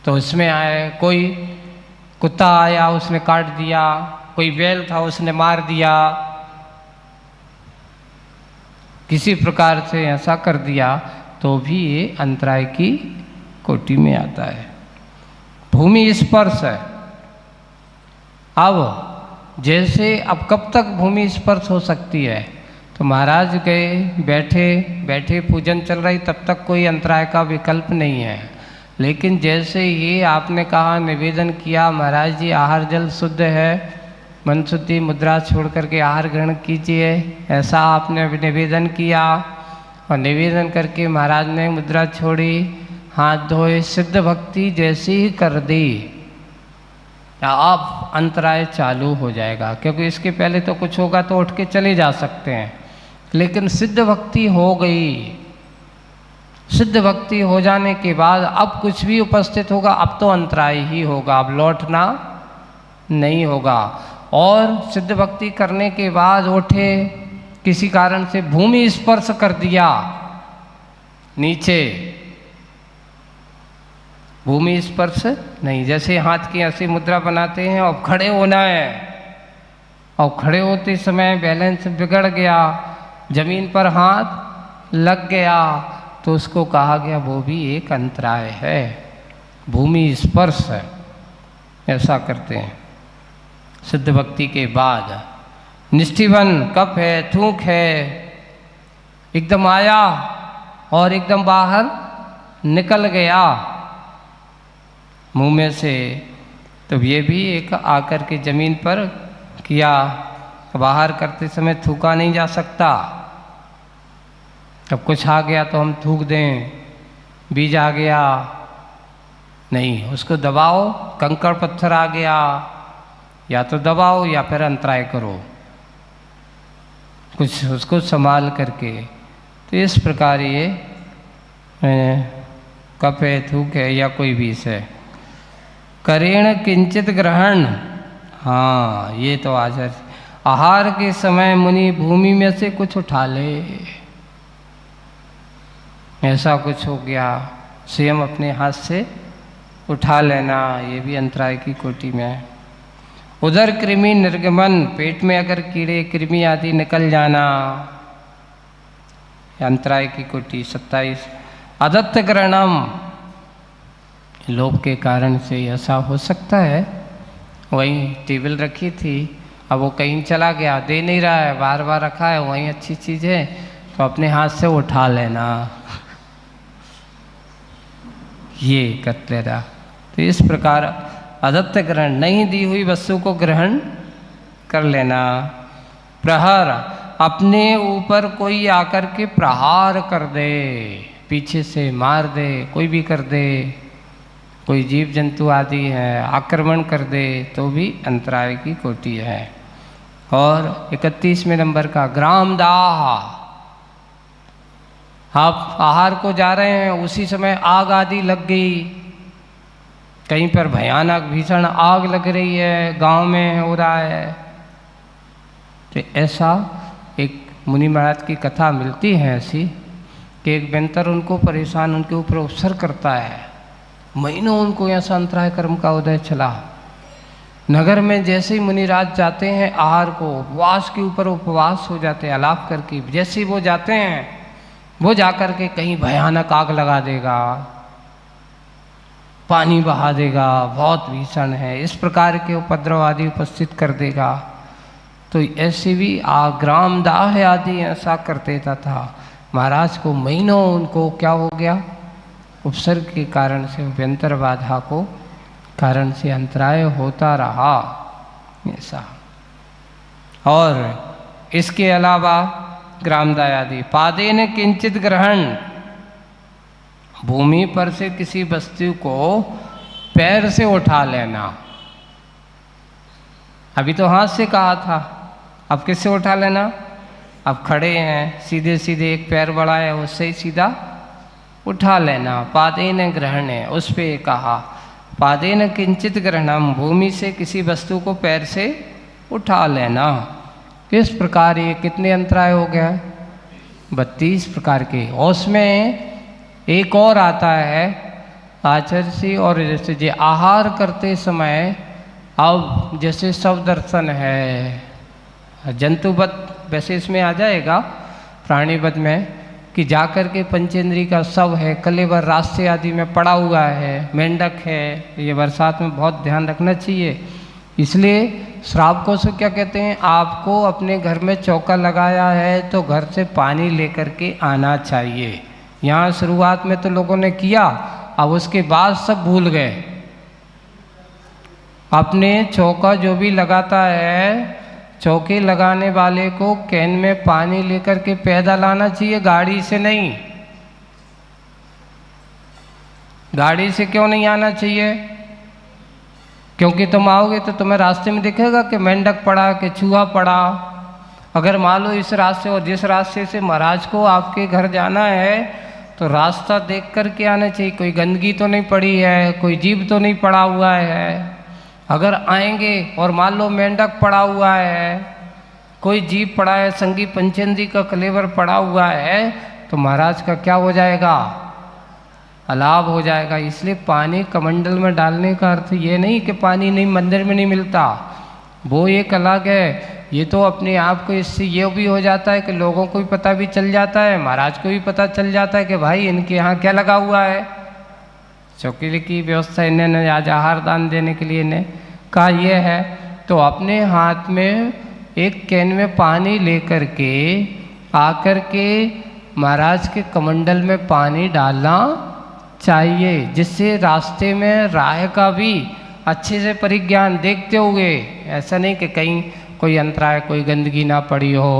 तो इसमें आए, कोई कुत्ता आया उसने काट दिया, कोई बैल था उसने मार दिया, किसी प्रकार से ऐसा कर दिया, तो भी ये अंतराय की कोटि में आता है। भूमि स्पर्श है। अब जैसे, अब कब तक भूमि स्पर्श हो सकती है? तो महाराज गए, बैठे बैठे पूजन चल रही, तब तक कोई अंतराय का विकल्प नहीं है। लेकिन जैसे ये आपने कहा, निवेदन किया, महाराज जी आहार जल शुद्ध है, मन शुद्धि, मुद्रा छोड़ करके आहार ग्रहण कीजिए, ऐसा आपने निवेदन किया, और निवेदन करके महाराज ने मुद्रा छोड़ी, हाथ धोए, सिद्ध भक्ति जैसी ही कर दी, आप अंतराय चालू हो जाएगा। क्योंकि इसके पहले तो कुछ होगा तो उठ के चले जा सकते हैं, लेकिन सिद्ध भक्ति हो गई, सिद्ध भक्ति हो जाने के बाद अब कुछ भी उपस्थित होगा, अब तो अंतराय ही होगा, अब लौटना नहीं होगा। और सिद्ध भक्ति करने के बाद उठे, किसी कारण से भूमि स्पर्श कर दिया, नीचे भूमि स्पर्श नहीं, जैसे हाथ की ऐसी मुद्रा बनाते हैं, अब खड़े होना है, और खड़े होते समय बैलेंस बिगड़ गया, जमीन पर हाथ लग गया, तो उसको कहा गया वो भी एक अंतराय है, भूमि स्पर्श है। ऐसा करते हैं सिद्ध भक्ति के बाद। निष्ठिवन, कफ है, थूक है, एकदम आया और एकदम बाहर निकल गया मुंह में से, तो ये भी एक आकर के जमीन पर किया। बाहर करते समय थूका नहीं जा सकता, अब कुछ आ गया तो हम थूक दें, बीज आ गया, नहीं, उसको दबाओ, कंकड़ पत्थर आ गया, या तो दबाओ या फिर अंतराय करो, कुछ उसको संभाल करके। तो इस प्रकार ये कफ है, थूक है या कोई भी है। करेण किंचित ग्रहण, हाँ ये तो आचार्य, आहार के समय मुनि भूमि में से कुछ उठा ले, ऐसा कुछ हो गया, स्वयं अपने हाथ से उठा लेना, ये भी अंतराय की कोटि में है। उधर कृमि निर्गमन, पेट में अगर कीड़े कृमि आदि निकल जाना, अंतराय की कोटि। 27 अदत्त ग्रहणम, लोभ के कारण से ऐसा हो सकता है। वहीं टेबल रखी थी, अब वो कहीं चला गया, दे नहीं रहा है, बार बार रखा है, वहीं अच्छी चीज़ है तो अपने हाथ से उठा लेना, ये कर लेना। तो इस प्रकार अदत्त ग्रहण, नहीं दी हुई वस्तु को ग्रहण कर लेना। प्रहार, अपने ऊपर कोई आकर के प्रहार कर दे, पीछे से मार दे, कोई भी कर दे, कोई जीव जंतु आदि है, आक्रमण कर दे तो भी अंतराय की कोटि है। और 31वें नंबर का ग्राम दाह, आप आहार को जा रहे हैं, उसी समय आग आदि लग गई, कहीं पर भयानक भीषण आग लग रही है, गांव में हो रहा है, तो ऐसा एक मुनि महाराज की कथा मिलती है ऐसी कि एक बेंतर उनको परेशान, उनके ऊपर उपसर करता है, महीनों उनको ऐसा अंतराय कर्म का उदय चला। नगर में जैसे ही मुनिराज जाते हैं आहार को, उपवास के ऊपर उपवास हो जाते हैं, आलाप करके जैसे ही वो जाते हैं, वो जाकर के कहीं भयानक आग लगा देगा, पानी बहा देगा, बहुत भीषण है, इस प्रकार के उपद्रव आदि उपस्थित कर देगा। तो ऐसे भी ग्राम दाह आदि ऐसा कर देता था। महाराज को महीनों उनको क्या हो गया, उपसर्ग के कारण से, अभ्यंतर बाधा को कारण से अंतराय होता रहा ऐसा। और इसके अलावा ग्रामदाय आदि, पादेन किंचित ग्रहण, भूमि पर से किसी वस्तु को पैर से उठा लेना। अभी तो हाथ से कहा था, अब किससे उठा लेना, अब खड़े हैं, सीधे सीधे एक पैर बढ़ाया, उससे ही सीधा उठा लेना। पादेन ग्रहण है, उस पे कहा पादेन किंचित ग्रहणम, भूमि से किसी वस्तु को पैर से उठा लेना। इस प्रकार ये कितने अंतराय हो गया, 32 प्रकार के। और उसमें एक और आता है आचर्षी, और जैसे जे आहार करते समय, अब जैसे शव दर्शन है, जंतुवत वैसे इसमें आ जाएगा, प्राणीवत में, कि जाकर के पंचेंद्री का शव है, कलेवर रास्ते आदि में पड़ा हुआ है, मेंढक है, ये बरसात में बहुत ध्यान रखना चाहिए। इसलिए श्रावकों से क्या कहते हैं, आपको अपने घर में चौका लगाया है तो घर से पानी लेकर के आना चाहिए। यहाँ शुरुआत में तो लोगों ने किया, अब उसके बाद सब भूल गए। अपने चौका जो भी लगाता है, चौके लगाने वाले को कैन में पानी लेकर के पैदल आना चाहिए, गाड़ी से नहीं। गाड़ी से क्यों नहीं आना चाहिए, क्योंकि तुम आओगे तो तुम्हें रास्ते में दिखेगा कि मेंढक पड़ा, कि चूहा पड़ा। अगर मान लो इस रास्ते और जिस रास्ते से महाराज को आपके घर जाना है, तो रास्ता देख कर के आना चाहिए, कोई गंदगी तो नहीं पड़ी है, कोई जीव तो नहीं पड़ा हुआ है। अगर आएंगे और मान लो मेंढक पड़ा हुआ है, कोई जीव पड़ा है, संगी पंचेंद्री का कलेवर पड़ा हुआ है, तो महाराज का क्या हो जाएगा, अलाभ हो जाएगा। इसलिए पानी कमंडल में डालने का अर्थ ये नहीं कि पानी नहीं मंदिर में नहीं मिलता, वो एक अलग है। ये तो अपने आप को इससे ये भी हो जाता है कि लोगों को भी पता भी चल जाता है, महाराज को भी पता चल जाता है कि भाई इनके यहाँ क्या लगा हुआ है। चौकीले की व्यवस्था इन्होंने आज आहार दान देने के लिए इन्हें कहा यह है। तो अपने हाथ में एक कैन में पानी लेकर के आकर के महाराज के कमंडल में पानी डालना चाहिए, जिससे रास्ते में राह का भी अच्छे से परिज्ञान देखते हुए, ऐसा नहीं कि कहीं कोई अंतराय, कोई गंदगी ना पड़ी हो,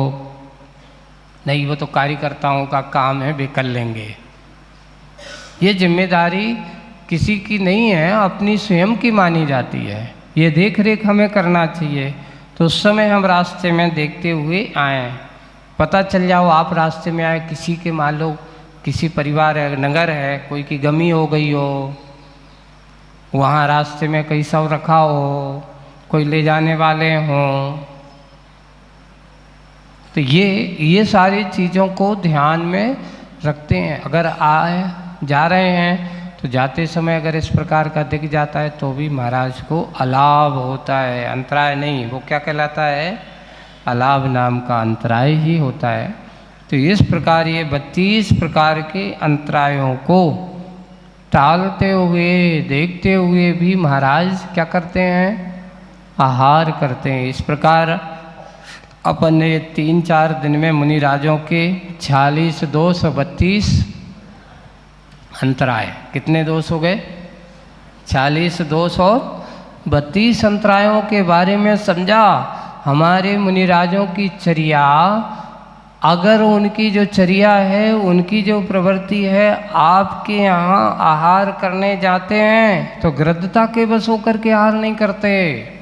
नहीं वो तो कार्यकर्ताओं का काम है, वे कर लेंगे। ये जिम्मेदारी किसी की नहीं है, अपनी स्वयं की मानी जाती है। ये देख रेख हमें करना चाहिए। तो उस समय हम रास्ते में देखते हुए आए, पता चल जाओ आप रास्ते में आए, किसी के मान लो किसी परिवार है, नगर है, कोई की गमी हो गई हो, वहाँ रास्ते में कहीं सब रखा हो, कोई ले जाने वाले हों, तो ये सारी चीज़ों को ध्यान में रखते हैं। अगर आए जा रहे हैं तो जाते समय अगर इस प्रकार का दिख जाता है तो भी महाराज को अलाभ होता है, अंतराय नहीं। वो क्या कहलाता है? अलाभ नाम का अंतराय ही होता है। तो इस प्रकार ये 32 प्रकार के अंतरायों को टालते हुए, देखते हुए भी महाराज क्या करते हैं? आहार करते हैं। इस प्रकार अपन ने 3-4 दिन में मुनिराजों के 46,232 अंतराय, कितने दोष हो गए? 46,232 अंतरायों के बारे में समझा। हमारे मुनिराजों की चर्या, अगर उनकी जो चर्या है, उनकी जो प्रवृत्ति है, आपके यहाँ आहार करने जाते हैं तो गृद्धता के वश होकर के आहार नहीं करते।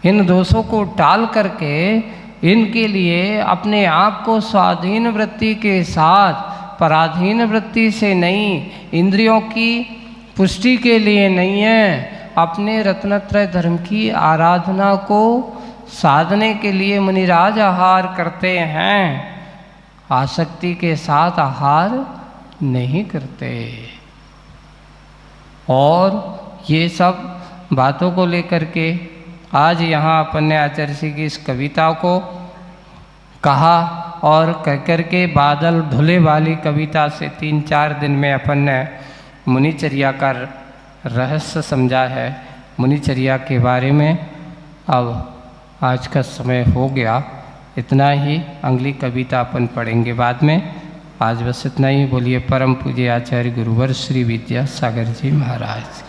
इन दोषों को टाल करके इनके लिए अपने आप को स्वाधीन वृत्ति के साथ, पराधीन वृत्ति से नहीं, इंद्रियों की पुष्टि के लिए नहीं है, अपने रत्नत्रय धर्म की आराधना को साधने के लिए मुनिराज आहार करते हैं। आसक्ति के साथ आहार नहीं करते। और ये सब बातों को लेकर के आज यहाँ अपन ने आचार्य जी की इस कविता को कहा, और कह कर के बादल धुले वाली कविता से 3-4 दिन में अपन ने मुनिचर्या का रहस्य समझा है। मुनिचर्या के बारे में अब आज का समय हो गया, इतना ही। अगली कविता अपन पढ़ेंगे बाद में। आज बस इतना ही। बोलिए परम पूज्य आचार्य गुरुवर श्री विद्यासागर जी महाराज।